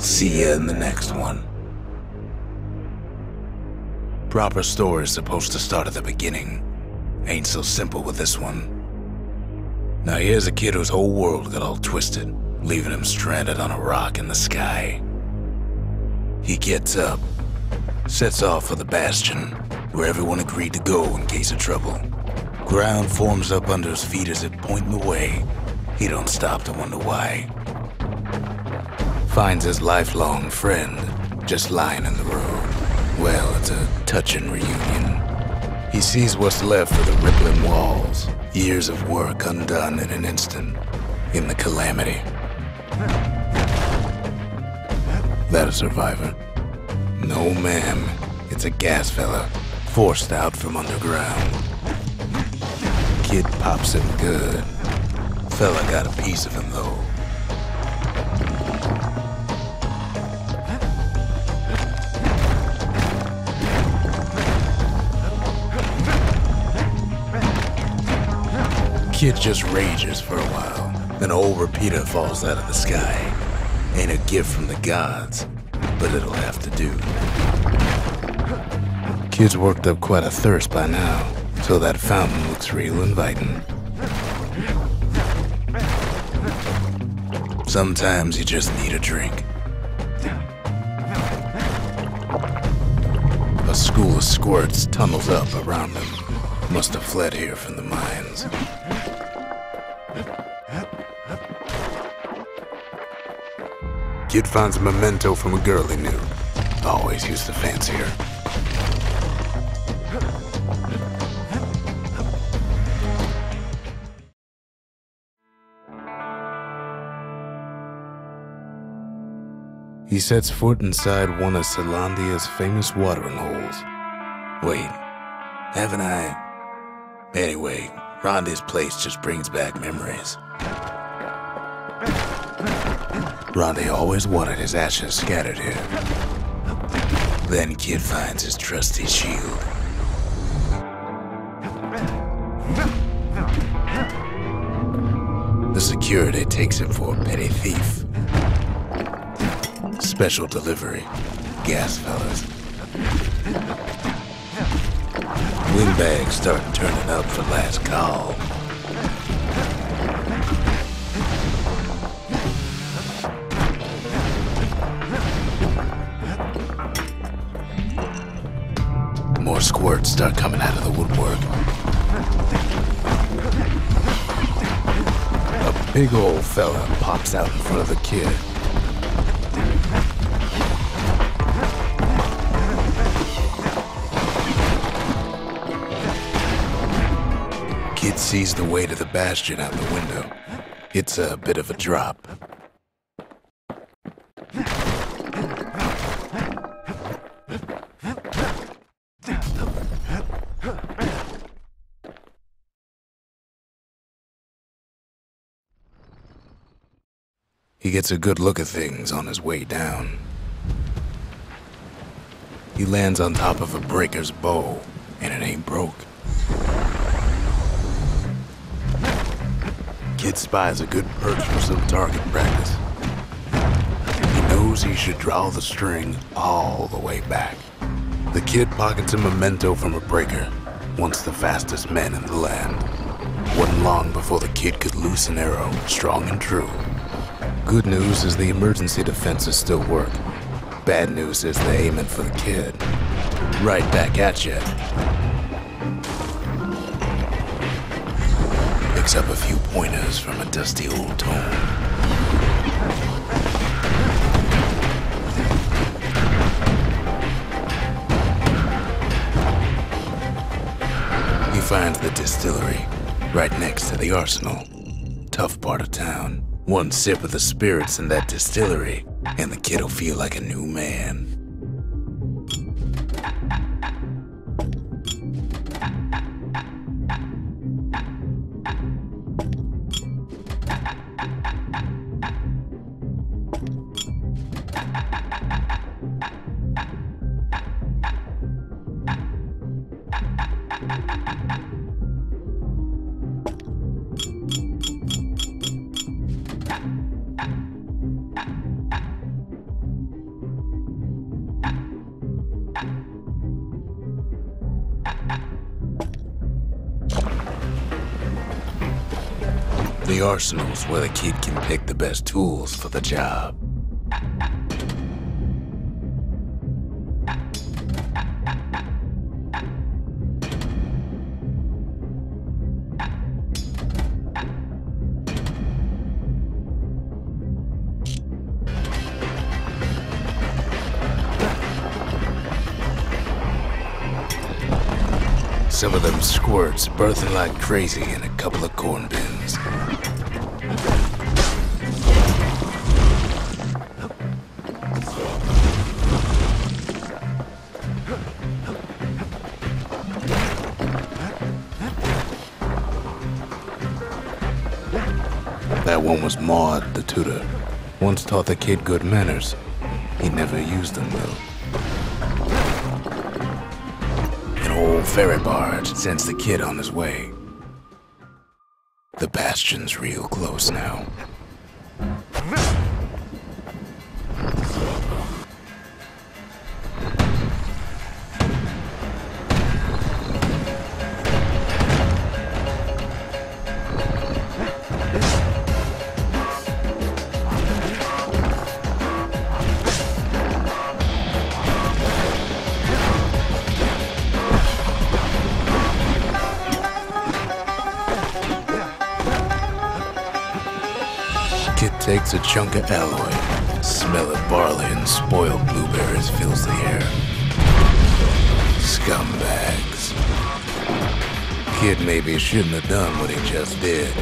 I'll see you in the next one. Proper story's supposed to start at the beginning. Ain't so simple with this one. Now here's a kid whose whole world got all twisted, leaving him stranded on a rock in the sky. He gets up, sets off for the Bastion, where everyone agreed to go in case of trouble. Ground forms up under his feet as it pointing away. He don't stop to wonder why. Finds his lifelong friend just lying in the road. Well, it's a touching reunion. He sees what's left of the rippling walls, years of work undone in an instant, in the calamity. That a survivor? No, ma'am. It's a gas fella, forced out from underground. Kid pops him good. Fella got a piece of him, though. Kid just rages for a while. Then old repeater falls out of the sky. Ain't a gift from the gods, but it'll have to do. Kid's worked up quite a thirst by now, so that fountain looks real inviting. Sometimes you just need a drink. A school of squirts tunnels up around him. Must have fled here from the mines. Kid finds a memento from a girl he knew. Always used to fancy her. He sets foot inside one of Celandia's famous watering holes. Wait, haven't I? Anyway, Rhonda's place just brings back memories. Rhonda always wanted his ashes scattered here. Then Kid finds his trusty shield. The security takes him for a petty thief. Special delivery, gas fellas. Windbags start turning up for last call. More squirts start coming out of the woodwork. A big old fella pops out in front of the kid. Kid sees the way to the Bastion out the window. It's a bit of a drop. He gets a good look at things on his way down. He lands on top of a breaker's bow, and it ain't broke. Kid spies a good perch for some target practice. He knows he should draw the string all the way back. The kid pockets a memento from a breaker, once the fastest man in the land. Wasn't long before the kid could loose an arrow, strong and true. Good news is the emergency defenses still work. Bad news is they aiming for the kid. Right back at you. Picks up a few pointers from a dusty old tome. He finds the distillery, right next to the arsenal. Tough part of town. One sip of the spirits in that distillery, and the kid'll feel like a new man. the arsenal's where the kid can pick the best tools for the job. Some of them squirts birthing like crazy in a couple of corn bins. That one was Maud, the tutor. Once taught the kid good manners. He never used them, though. Old ferry barge sends the kid on his way. The Bastion's real close now. Kid takes a chunk of alloy. Smell of barley and spoiled blueberries fills the air. Scumbags. Kid maybe shouldn't have done what he just did.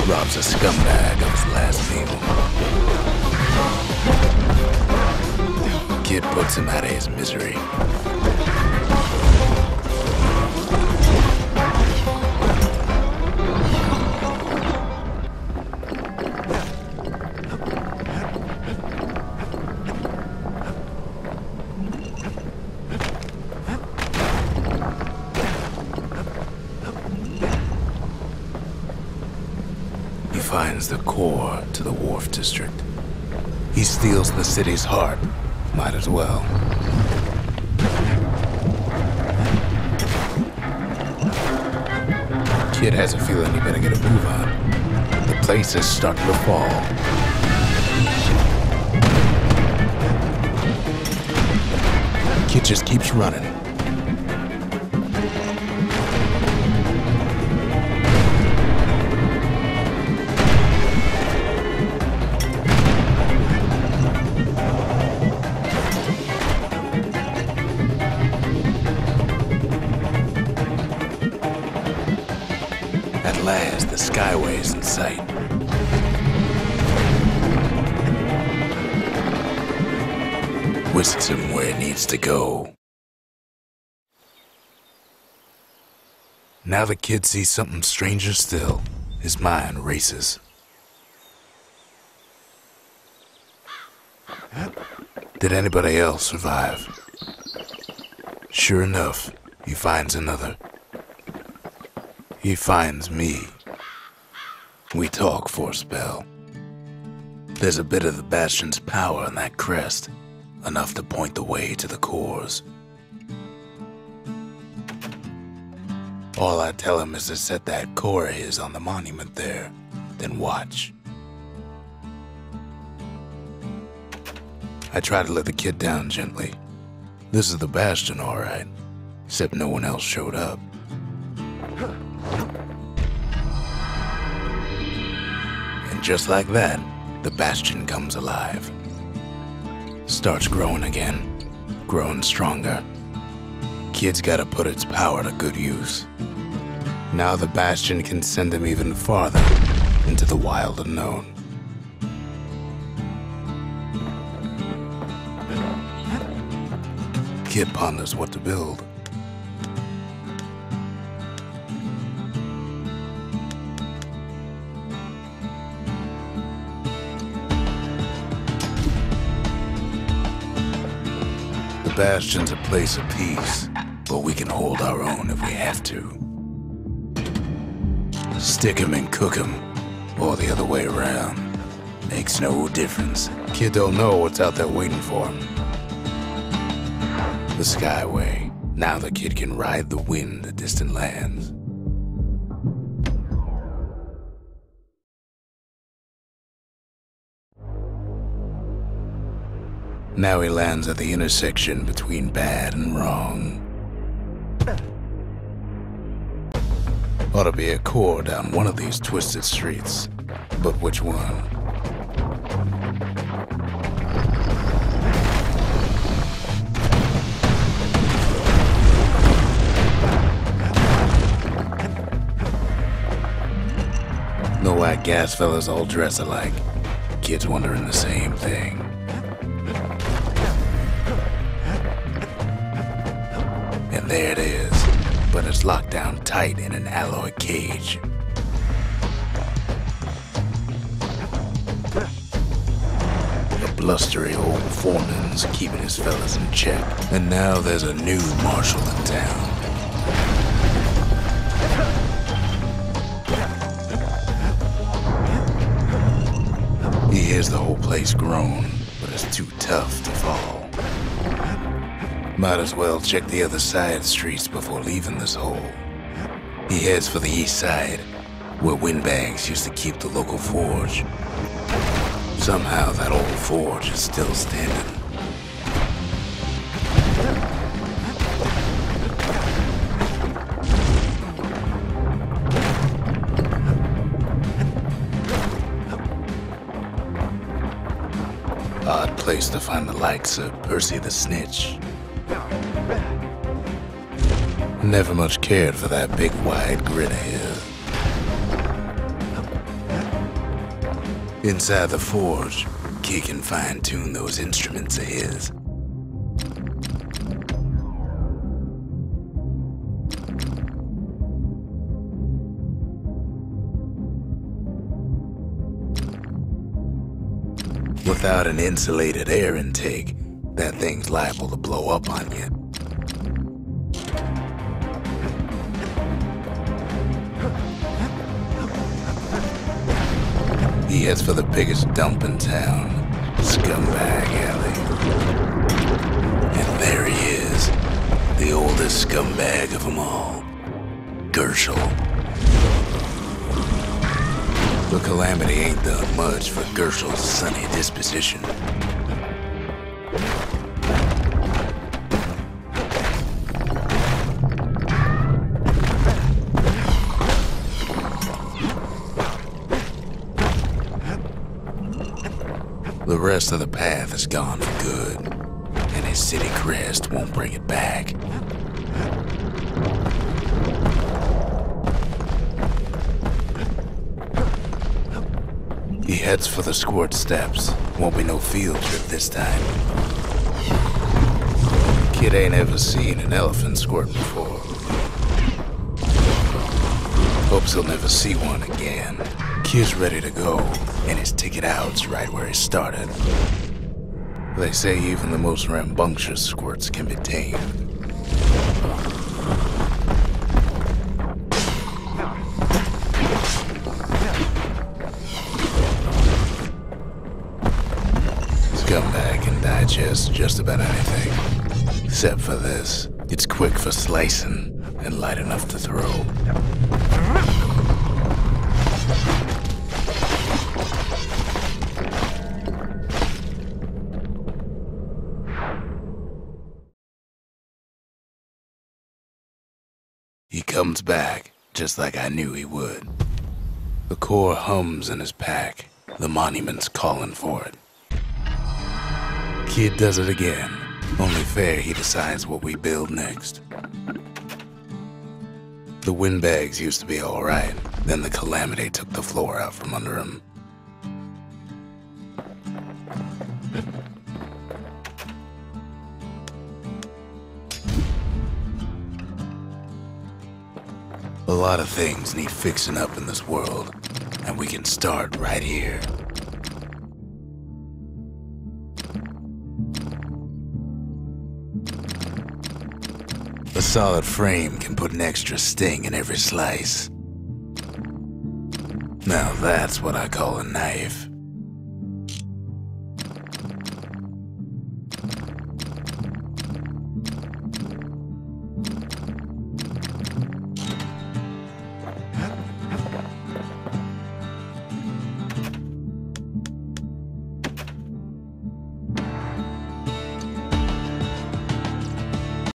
Robs a scumbag of his last meal. Kid puts him out of his misery. He finds the core to the Wharf District. He steals the city's heart. Might as well. Kid has a feeling he better get a move on. The place is starting to fall. Kid just keeps running. At last, the Skyway's in sight. Whisks him where he needs to go. Now the kid sees something stranger still. His mind races. Did anybody else survive? Sure enough, he finds another. He finds me. We talk for a spell. There's a bit of the Bastion's power in that crest, enough to point the way to the cores. All I tell him is to set that core of his on the monument there, then watch. I try to let the kid down gently. This is the Bastion, all right, except no one else showed up. And just like that, the Bastion comes alive. Starts growing again, growing stronger. Kid's gotta put its power to good use. Now the Bastion can send him even farther into the wild unknown. Kid ponders what to build. The Bastion's a place of peace, but we can hold our own if we have to. Stick 'em and cook 'em, or the other way around. Makes no difference. Kid don't know what's out there waiting for him. The Skyway. Now the kid can ride the wind to distant lands. Now he lands at the intersection between bad and wrong. Ought to be a core down one of these twisted streets, but which one? No white gas fellas all dress alike. Kids wondering the same thing. And there it is, but it's locked down tight in an alloy cage. A blustery old foreman's keeping his fellas in check. And now there's a new marshal in town. He hears the whole place groan, but it's too tough to fall. Might as well check the other side streets before leaving this hole. He heads for the east side, where windbags used to keep the local forge. Somehow that old forge is still standing. Odd place to find the likes of Percy the Snitch. Never much cared for that big wide grin of his. Inside the forge, Kid can fine-tune those instruments of his. Without an insulated air intake, that thing's liable to blow up on you. He heads for the biggest dump in town, Scumbag Alley. And there he is, the oldest scumbag of them all, Gershel. The calamity ain't done much for Gershel's sunny disposition. The rest of the path is gone for good, and his city crest won't bring it back. He heads for the squirt steps. Won't be no field trip this time. Kid ain't ever seen an elephant squirt before. Hopes he'll never see one again. Kid's ready to go, and his ticket out's right where he started. They say even the most rambunctious squirts can be tamed. Scumbag can digest just about anything, except for this. It's quick for slicing and light enough to throw. He comes back, just like I knew he would. The core hums in his pack. The monument's calling for it. Kid does it again. Only fair he decides what we build next. The windbags used to be all right. Then the calamity took the floor out from under him. A lot of things need fixing up in this world, and we can start right here. A solid frame can put an extra sting in every slice. Now that's what I call a knife.